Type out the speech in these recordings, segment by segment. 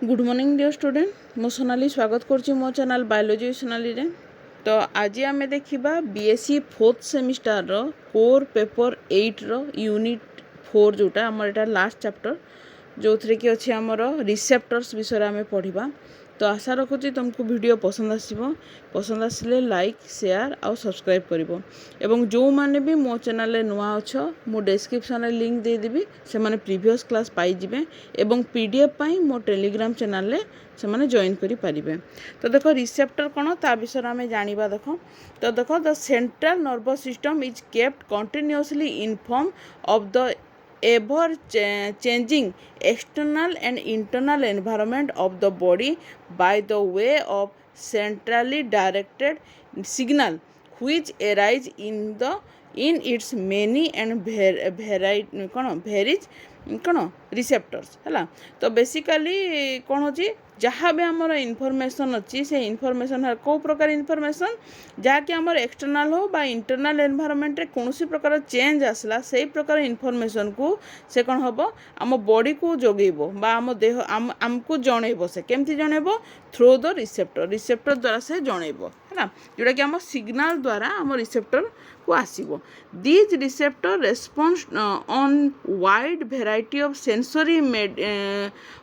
Good morning dear student मो सोनाली स्वागत करछि मो चैनल बायोलॉजी सोनाली रे। तो आज आम देखा बीएससी फोर्थ सेमिस्टर रो कोर पेपर 8 रो यूनिट 4 जोटा आमर एटा लास्ट चैप्टर जो थरे कि अछि हमर रिसेप्टर्स विषय आम पढ़ा। तो आशा रखुची तुमको वीडियो पसंद आसिले लाइक शेयर आउ सब्सक्राइब करिवो एवं जो माने भी मो चैनल नुआ अछ मो डिस्क्रिप्शन लिंक दे देबी से माने प्रीवियस क्लास पाई जिवे एवं पीडीएफ पाई मो टेलीग्राम चैनल ले से माने जॉइन करि पारिबे। तो देखो रिसेप्टर कोन ता विषय आमे जानिबा देखो। तो देखो the central nervous system is kept continuously inform of the ever changing external and internal environment of the body by the way of centrally directed signal which arise in its many and varies receptors है। तो basically कौन होची जहाँ भी आमर information अच्छी से information कौ प्रकार इनफॉरमेशन जहाँकि आमर एक्सटर्नल हो बा इंटरनल एनवायरनमेंट रे कौन सी प्रकार चेंज आसला से प्रकार इनफॉरमेशन को से कौन हम आम बॉडी को जोगेबो बा आम देह आमको जनइबो से केमती जनइबो थ्रू द रिसेप्टर द्वारा से जनइबो है जोटा कि आम सिग्नल द्वारा आम रिसेप्टर को आसीबो। These receptor response on wide variety of sensory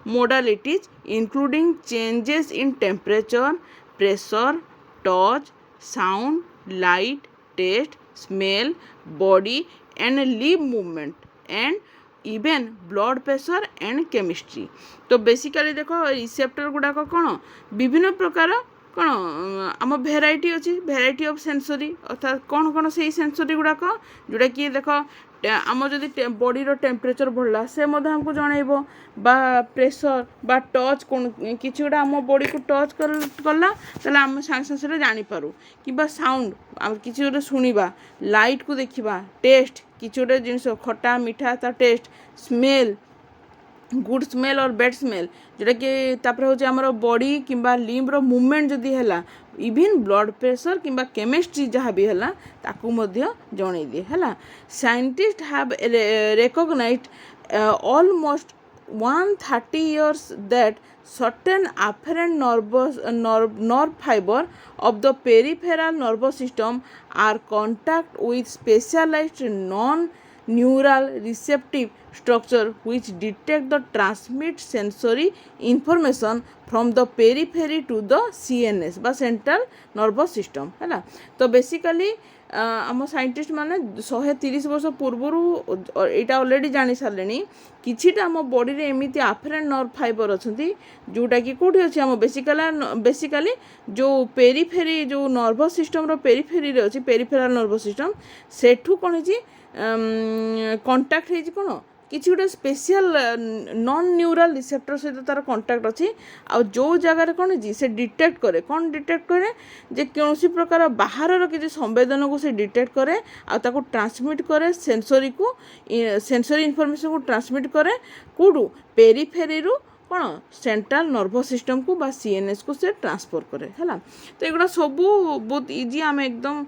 modalities including changes in temperature, pressure, touch, sound, light, taste, smell, body and limb movement and even blood pressure and chemistry। तो basically देखो receptor गुड़ाक कौन विभिन्न प्रकार कौन आम variety अच्छी variety of sensory अर्थात कौन कौन से सेंसरी गुड़ाक जोटा कि देख आम जदि बॉडी टेम्परेचर बढ़ला से हमको जनइब बा प्रेशर बा टच कौन कि आम बॉडी को टच कला ताले आम सांगे सांगे जानीपारू कि साउंड किसी गोटे शुणा लाइट को देखा टेस्ट किसी गोटे जिनस खटा मीठा ता टेस्ट स्मेल गुड स्मेल और बैड स्मेल जोटा कि तापर होचे हमर बॉडी किंबा लिम्ब रो मूवमेंट जदि हैला इवन ब्लड प्रेशर किंबा केमिस्ट्री जहाँ भी हैला ताकू मध्य जणै दिए हैला। Scientist have recognised almost 130 years that certain afferent nerve fiber of the peripheral nervous system are contact with specialized non-neural receptive structure which detect the transmit sensory information from the periphery to the CNS बा central nervous system है। तो basically आम scientist माने 130 वर्ष पूर्व यहाँ already जानी सारे किछिटा आम बॉडी रे एमती आफरेंट नर्व फाइबर अच्छा जोटा कि कौटी अच्छी आम बेसिकली जो पेरीफेरी जो नर्वस सिस्टम रो पेरीफेरी रे अच्छी पेरीफेराल नर्वस सिस्टम सेठू कौन है कंटाक्ट है कौन किसी गोटे स्पेशल नॉन न्यूरल रिसेप्टर सहित तार कंटाक्ट अच्छी आ जो जगार कौन है से डिटेक्ट करे कौन डिटेक्ट करे जे कौन प्रकार बाहर किसी संवेदन को से डिटेक्ट करे आ ट्रांसमिट करे सेंसरी इनफॉरमेशन को ट्रांसमिट करे कौटू पेरीफेरी कौन सेंट्रल नर्वस सिस्टम को बा सीएनएस को से ट्रांसफर करे है। तो एगुड़ा सबू बहुत इजी आम एकदम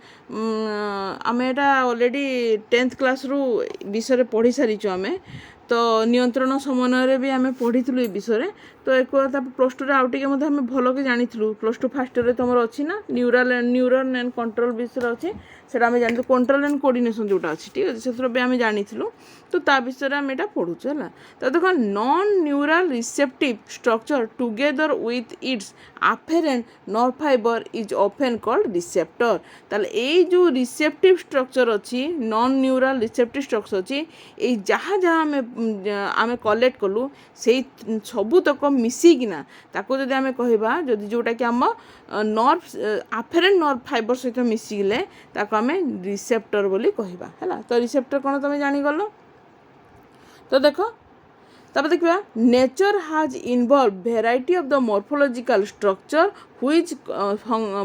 आम एटा ऑलरेडी 10th क्लास रु विषय पढ़ी सारीचु आम। तो नियंत्रण समन्वय भी आम पढ़ी ए विषय। तो एक प्लस टू आउ टे आम भल कि जानी प्लस टू फास्ट ईयर तुम अच्छी ना न्यूरल एंड कंट्रोल विषय अच्छी से आम जानी कंट्रोल एंड कोऑर्डिनेशन जोटा अच्छी ठीक अच्छे से भी आम जानी तो ता विषय आम यहाँ पढ़ुचु है। तो देख non neural receptive structure together with its afferent nerve fibre is often called receptor. ताले ए जो रिसेप्टिव स्ट्रक्चर अच्छी नॉन न्यूरल रिसेप्टिव स्ट्रक्चर अच्छी ये जहाँ जहाँ आम कलेक्ट कलु से सबूतक मिसिकिना ताको जदि आम कहबा जदि जोटा कि आम नर्व आफेरेंट नर्व फाइबर सहित मिसिले ताको आम रिसेप्टर बोली कहबा है। तो रिसेप्टर कौन तुम जानीगल। तो देखो तब देखा nature has involve variety of the morphological structure which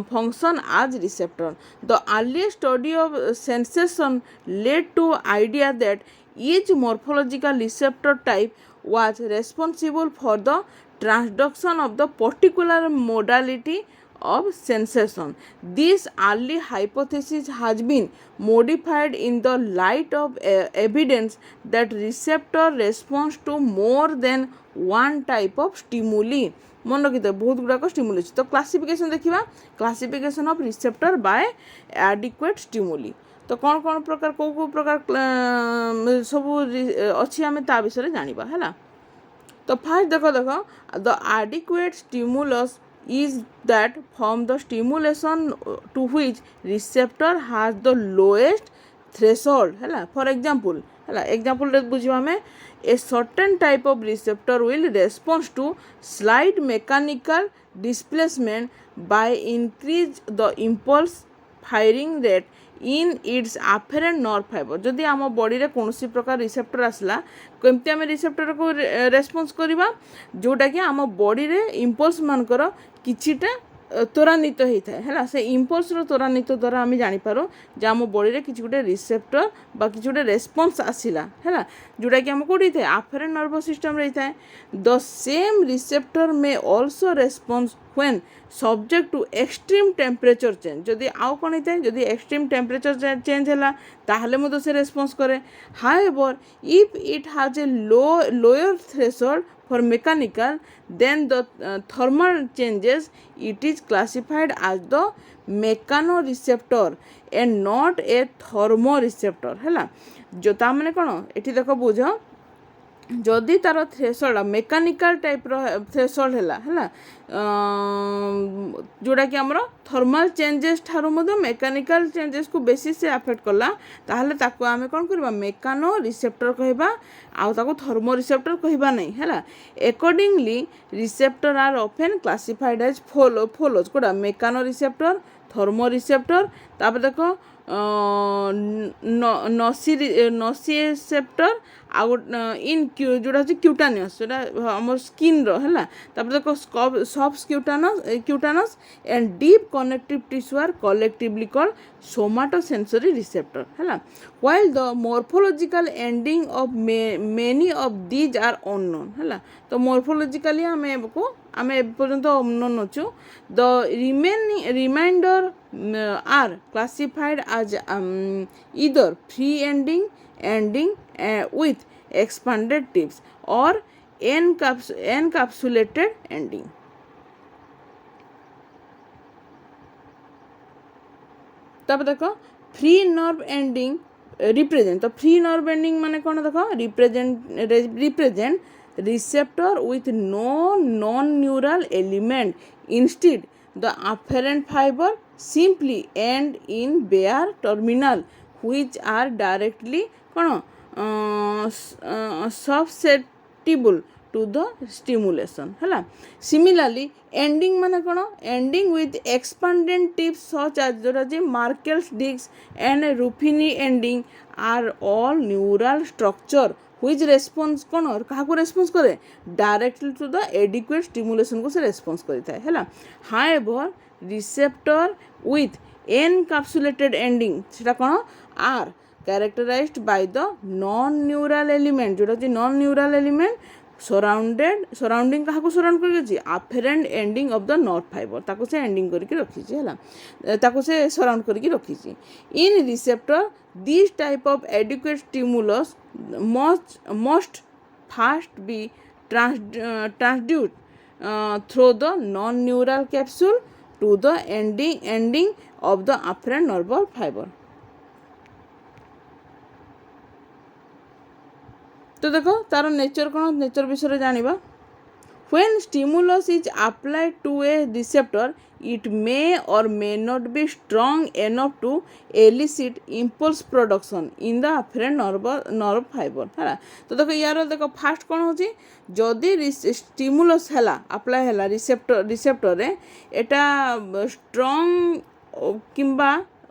function as receptor. The earliest study of sensation led to idea that each morphological receptor type was responsible for the transduction of the particular modality of sensation. This early hypothesis has been modified in the light of evidence that receptor responds to more than one type of stimuli. मन रखिए बहुत गुड़ाक stimuli तो classification देखा classification of receptor by adequate stimuli तो कौन कौन प्रकार कौ प्रकार सब अच्छी आम ता विषय जाना है तो फास्ट देख the adequate stimulus is that from the stimulation to which receptor has the lowest threshold है for example है example रे बुझिबा हमें a certain type of receptor will respond to slight mechanical displacement by increase the impulse firing rate in its afferent nerve fiber जदि आम body रे कौन प्रकार receptor आसला केमती आम रिसेप्टर को रेस्पॉन्स करवा जोटा कि आम बॉडी रे इम्पल्स मानकर किछिटा त्वरान्वित होता है से इम्पल्स त्वरान्वित द्वारा आम जापर जे आम बॉडी रे किछि गोटे रिसेप्टर बा किछि गोटे रेस्पॉन्स आसिला है जोटा कि आम कोठी थाए आफ्फरेंट नर्वस सिस्टम रही थाए the same receptor may also response when subject to extreme temperature change जदि आउ कौन होता है जदि एक्सट्रीम टेम्परेचर चेंज है ताहले मतो से रेस्पॉन्स करे however if it has a lower threshold for mechanical then the thermal changes it is classified as the mechanoreceptor and not a thermoreceptor है जो ता माने कौन एठी देख बुझ जदि तार थ्रेशोल्ड मेकानिकल टाइप थ्रेशोल्ड है जोटा कि आमर थर्माल चेंजेस ठारू मेकानिकल चेंजेस को बेसी से अफेक्ट कला ताहले ताको आमे कौन करबा मेकानो रिसेप्टर कहबा आउ ताको थर्मो रिसेप्टर कहबा नहीं है accordingly receptor are often classified as follows कोडा मेकानो रिसेप्टर थर्मो रिसेप्टर तापर देखो नोसिसेप्टर आउ इन जोटा हूँ क्यूटानियस जोटा आम स्किन है देखो subcutaneous and deep connective tissue are collectively called somatosensory receptor है while the morphological ending of many of these are unknown है तो मॉर्फोलॉजिकली आम एपर्यंत अननोन अच्छु the remainder are classified as either free ending with expanded tips or encapsulated ending. तब देखो free nerve ending represent तो free nerve ending माने कौन देखो represent receptor with no non-neural element. Instead, the afferent fiber simply end in bare terminal which are directly susceptible to the stimulation है similarly ending माने कौन ending with expanded tips such as जोटा जे Merkel's disc and Ruffini ending are all neural structure which response कौन क्या response करे directly to the adequate stimulation को से response करता है however receptor with encapsulated ending सेटा कौन are characterised by the non neural element जोटा जे नॉन न्यूरल एलिमेंट सराउंडिंग क्या सराउंड कर afferent ending of the nerve fibre ताको से एंडिंग करके रखी है ताको से सराउंड करके रखी इन receptor this type of adequate stimulus must first be transduced through the non-neural capsule to the ending of the afferent nerve fiber. तो देखो तार नेचर कौन नेचर विषय जानिबा when stimulus is applied to a receptor it may or may not be strong enough to elicit impulse production in the afferent nerve fiber है तो देखो यार देखो फास्ट कौन होची जदि स्टिमुलस है अप्लाई है रिसेप्टर रे एटा स्ट्रॉन्ग किंबा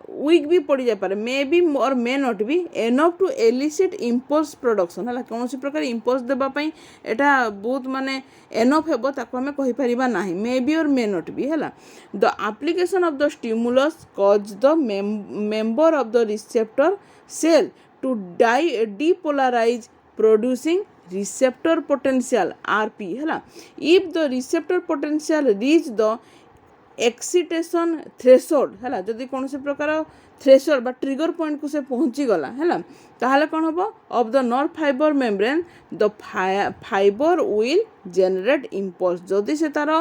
वीक भी पड़ जाए may be or may not be enough to elicit impulse production है कौन प्रकार इम्पल्स देवाई यहाँ बहुत माने एनफ हेबो ताको हमें कहि परिबा नाही may be or may not be है the application of the stimulus cause the member of the receptor cell to depolarize producing receptor potential RP है if the receptor potential reach the excitation threshold है जदि कौन से प्रकार threshold बा trigger point को से पहुँची गला है ताहले कौन हम of the nerve fibre membrane the fibre will generate impulse जदि से तार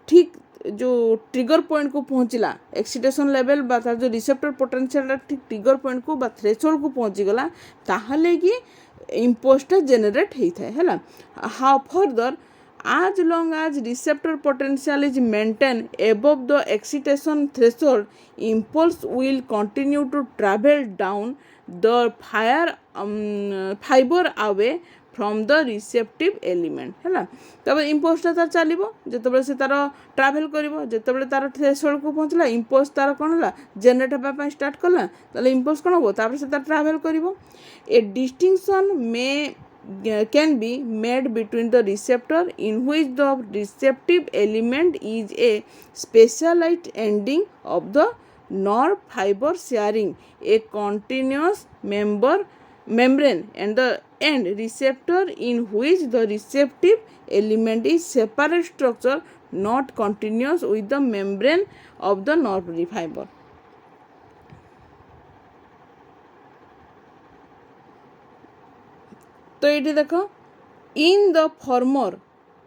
ठीक जो ट्रिगर पॉइंट को पहुँचला एक्सिटेशन लेवल बा तार जो रिसेप्टर पोटेंशियल ठीक ट्रिगर पॉइंट को बा थ्रेशोल्ड को पहुँची गला ताहले कि इम्पल्सटा जेनरेट होता है how further as long as receptor potential is maintained above the excitation threshold, impulse will continue to travel down the fiber away from the receptive element है तब इम्पल्सटा तार चलो जो से तार ट्राभेल कर जो तार थ्रेशोल्ड को पहुँचला इम्पल्स तार कौन है जेनेरेट होगा स्टार्ट कला तो इम्पल्स कौन हम तापर से तार ट्राभेल कर ए distinction may can be made between the receptor in which the receptive element is a specialized ending of the nerve fiber sharing a continuous membrane and the end receptor in which the receptive element is separate structure not continuous with the membrane of the nerve fiber. तो ये देख in the former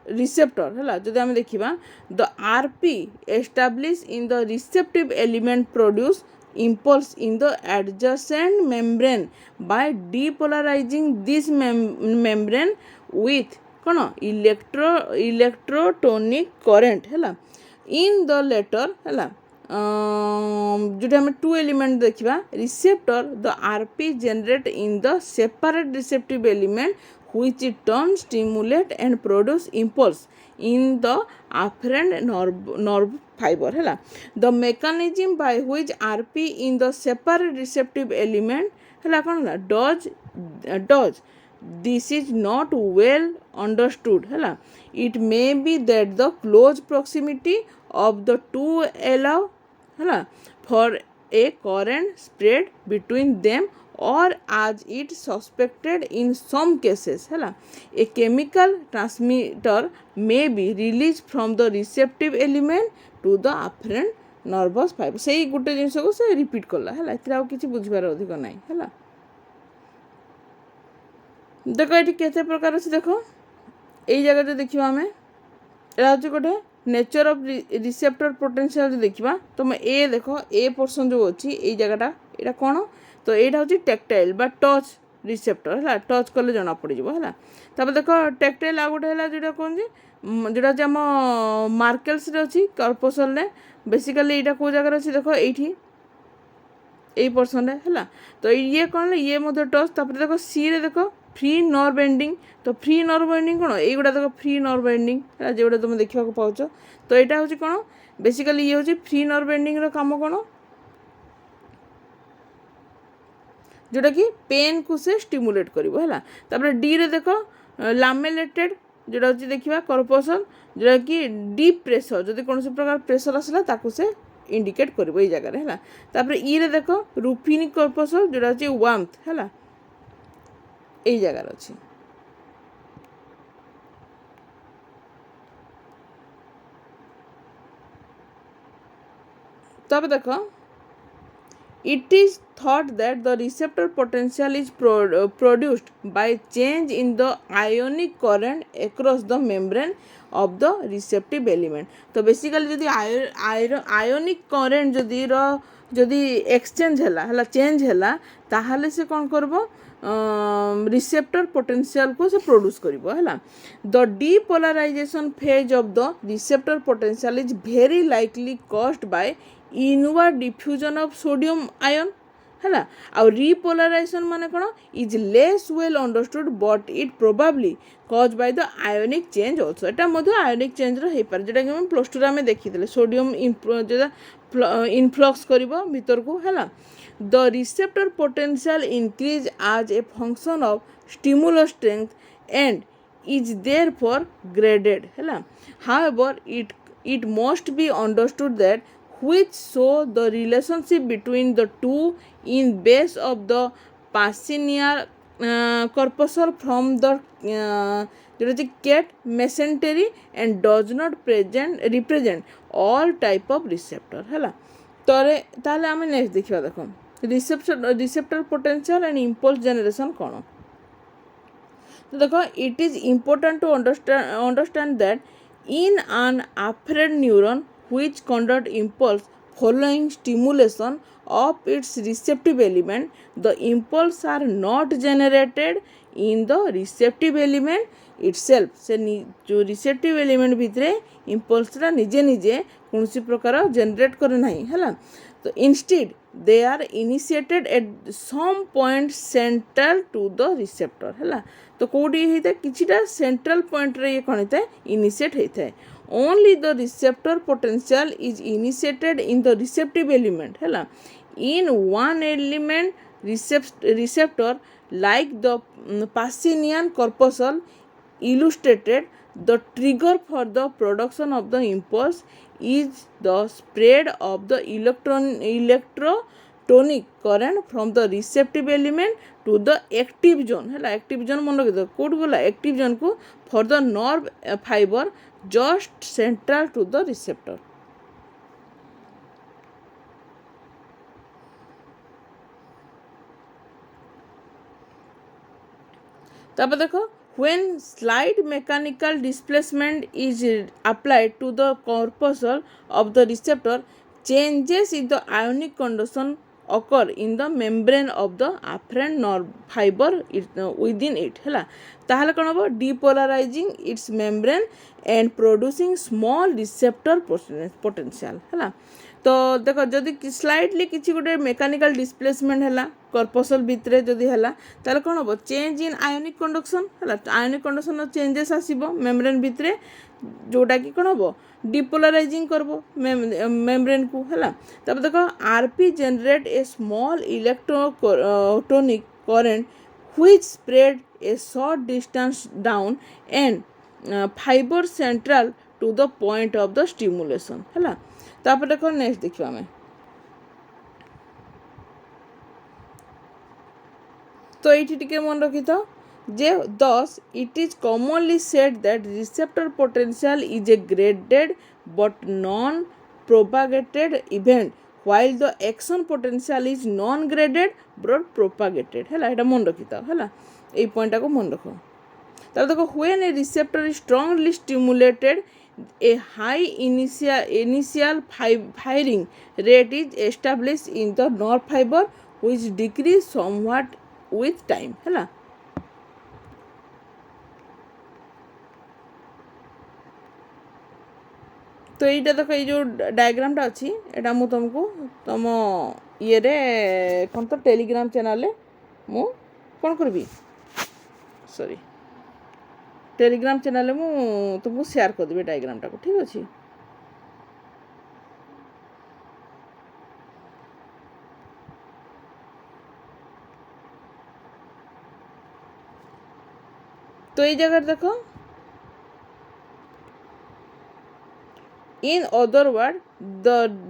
receptor है जो आम देखा the RP establish in the receptive element produce impulse in the adjacent membrane by depolarising this membrane with कौन इलेक्ट्रोटोनिक current है in the letter है जो आम टू एलिमेंट देखा receptor the RP generate in the separate receptive element which in turn stimulate and produce impulse in the afferent nerve fiber है the mechanism by which RP in the separate receptive element है कौन does this is not well understood है it may be that the close proximity of the two allow है for a current spread between them or as it suspected in some cases है a chemical transmitter may be released from the receptive element to the afferent nervous fiber से गोटे जिनस को से repeat कला है एथि किसी बुझार अधिक ना है देख ये केते प्रकार अच्छे देख यही जगह जो देखा आम यहाँ हूँ गोटे नेचर ऑफ रिसेप्टर पोटेंशियल जो देखा तुम ए देख ए पोर्सन जो अच्छी यही जगहटा यहाँ कौन तो यहाँ हूँ टेक्टाइल बा टच रिसेप्टर है टच कले जना पड़ है तब देख टेक्टाइल आ गोटे है जोटा कौन जोटा आम मार्केल्स अच्छी कर्पोसल ने बेसिकाली यहाँ कौ जगार अच्छी देख यही पोर्सन है तो ये कौन ये टच तापर देख सी रे देख फ्री नर्व एंडिंग तो फ्री नर्व एंडिंग कौन युवा देख फ्री नर्व एंडिंग है जोटा तुम देखा पाच तो यहाँ हूँ कौन बेसिकाली ये हूँ फ्री नर्व एंडिंग काम कौन जोटा कि पेन को से स्टिमुलेट कर डी रे देख लामेलेटेड जोटा हूँ देखा कर्पोसल जोटा कि डीप प्रेशर जदि कौन से प्रकार प्रेशर आसला ताकू से इंडिकेट कर जगह है तापर ई रे देख रूफिनिक कर्पोसल जोटा हूँ वार्मथ है यही जगार अच्छी तब देख it is thought that the receptor potential is produced by change in the ionic current across the membrane of the receptive element तो बेसिकली जदि आयोनिक करेंट जदि एक्सचेंज है चेंज है ताहले से कौन करबो रिसेप्टर पोटेंशियल को से प्रोड्यूस करिबो है the depolarization phase of the receptor potential is very likely caused by inward diffusion of sodium ion है आ रिपोलराइजेशन माने कौन is less well understood but it probably cause by the ionic change also एटा मध्य ionic change रो पारे जोटा कि plus two आम देखी सोडियम इनफ्लक्स करिबो भीतर को है the receptor potential increase as a function of stimulus strength and is therefore graded है however it must be understood that which show the relationship between the two in base of the Pacinier corpuscle from the cat mesentery and does not represent all type of receptor ହେଲା ताले आमे next देखिबा देखो receptor potential and impulse generation कौन तो देखो it is important to understand that in an afferent neuron which conduct impulse following stimulation of its receptive element, the impulse are not generated in the receptive element itself. से जो receptive element भितरे impulse रा निजे निजे कौन सी प्रकार generate करे नहीं है तो instead they are initiated at some point central to the receptor है तो कोडी होता है किछिटा सेंट्रल पॉइंट रे ये कौन होता है इनिशिएट होता है only the receptor potential is initiated in the receptive element है in one element receptor like the Pacinian corpuscle illustrated the trigger for the production of the impulse is the spread of the electrotonic current from the receptive element to the active zone है active zone मन रखिए code बोला active zone को for the nerve fiber just central to the receptor तब देखो when slight mechanical displacement is applied to the corpuscle of the receptor changes in the ionic condition occur in the membrane of the afferent nerve fiber within it है ताहले कौन हम depolarizing its membrane and producing small receptor potential है तो देखो जदि slightly किसी गोटे मेकानिकल डिस्प्लेसमेंट है कर्पसल भितर जदि है ताहले कौन हम चेंज इन आयोनिक कंडक्शन है आयोनिक कंडक्शन चेंजेस आसो मेम्ब्रेन भितर जोटा कि कौन हम डिपोलराइजिंग करबो मेम्ब्रेन को है तब देखो RP generate a small electrotonic current which spread a short distance down and fiber central to the point of the stimulation है तापर देखो नेक्स्ट देखिए आमे तो ये टिके मन रखी था जे thus it is commonly said that receptor potential is a graded but non propagated event while the action potential is non graded but propagated है एटा मन रखी था है ए पॉइंट को मन रखो तब देखो when a receptor is strongly stimulated a high initial firing rate is established in the nerve fiber which decrease somewhat with time है तो ये देखो ये जो डायग्रामटा अच्छी एटा मु तुमको तुम ये रे कौन तो टेलीग्राम चैनल मु कौन करबी सॉरी टेलीग्राम चैनल मु तुमको शेयर कर देबे डायग्रामटा को ठीक अछि तो ये जगह देखो in other words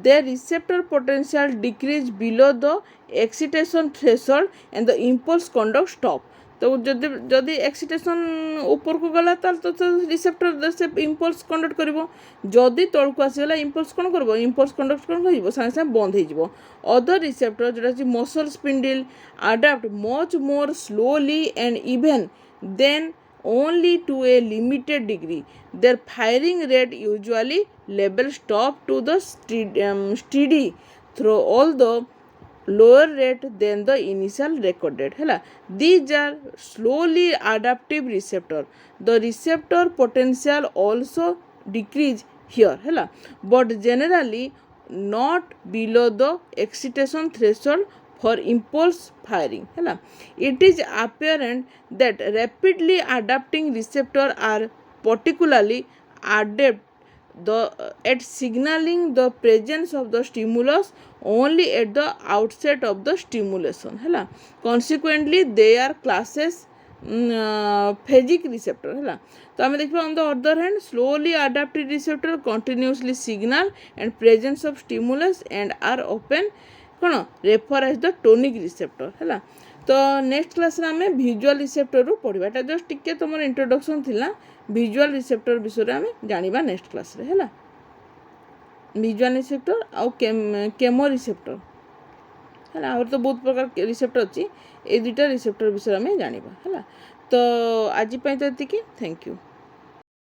their receptor potential decrease below the excitation threshold and the impulse conduct stop तो जदि एक्सिटेशन ऊपर को गला तो रिसेप्टर से इम्पल्स कंडक्ट करिवो जदि तळ को आसीगला इम्पल्स कोन करबो इम्पल्स कंडक्ट कोन होइबो संगे संगे बंद हो जिवो अदर रिसेप्टर जोटा छि muscle spindle adapt much more slowly and even then only to a limited degree their firing rate usually level stop to the steady through although lower rate than the initial recorded है these are slowly adaptive receptor the receptor potential also decrease here है but generally not below the excitation threshold for impulse firing है it is apparent that rapidly adapting receptor are particularly adept at signaling the presence of the stimulus only at the outset of the stimulation है consequently they are classes phagic receptor है तो आम देखा on the other hand slowly adaptive receptor continuously signal and presence of stimulus and are often कौन refer as the tonic receptor है तो तो next class रे आमे विजुअल रिसेप्टर रू पढ़िबा एटा जस्ट टिके तुमर इंट्रोडक्शन थिला विजुअल रिसेप्टर विषय रे आमे जानिबा नेक्स्ट क्लास रे हैला विजुअल रिसेप्टर आउ केमो रिसेप्टर है और तो बहुत प्रकार रिसेप्टर अच्छी ये दुटा रिसेप्टर विषय में जानिबा है तो आज तो ये थैंक यू।